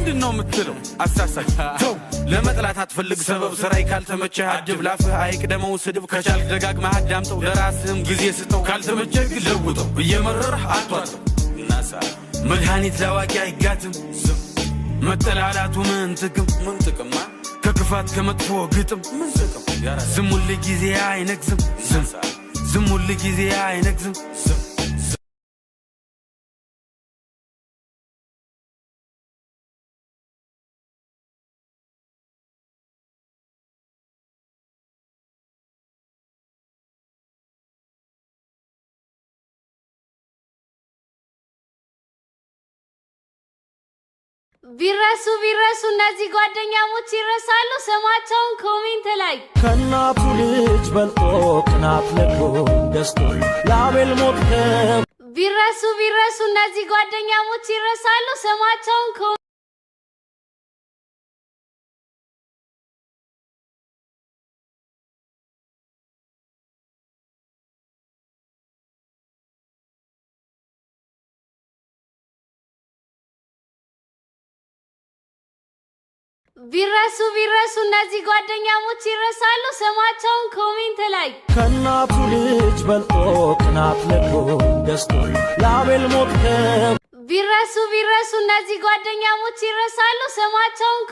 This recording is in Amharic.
ምንድነው ምትለው አሳሳች ተው ለመጥላት አትፈልግ ሰበብ ስራይ ካልተመቸህ አድብ ላፍህ አይቅደመው ስድብ ከቻልክ ደጋግመህ አዳምጠው ለራስህም ጊዜ ስጠው ካልተመቸህ ለውጠው እየመረረህ አትዋጠው ናሳ መድኃኒት ላዋቂ አይጋትም መተላላቱ ምን ጥቅም ከክፋት ከመጥፎ ግጥም ዝም ሁሉ ጊዜ አይነግዝም ዝም ሁሉ ጊዜ አይነግዝም ቢረሱ እነዚህ ጓደኛሞች ይረሳሉ ስማቸውን ኮሜንት ላይ ከናቱ ልጅ በልጦ ቅናት ለቆ ደስቶ ላቤል ሞት ቢረሱ እነዚህ ጓደኛሞች ይረሳሉ ስማቸውን ቢረሱ እነዚህ ጓደኛሞች ይረሳሉ ስማቸውን ኮሜንት ላይ ከናቱ ልጅ በልጦ ቅናት ለቆ ደስቶ ላቤል ሞት ቢረሱ እነዚህ ጓደኛሞች ይረሳሉ ስማቸውን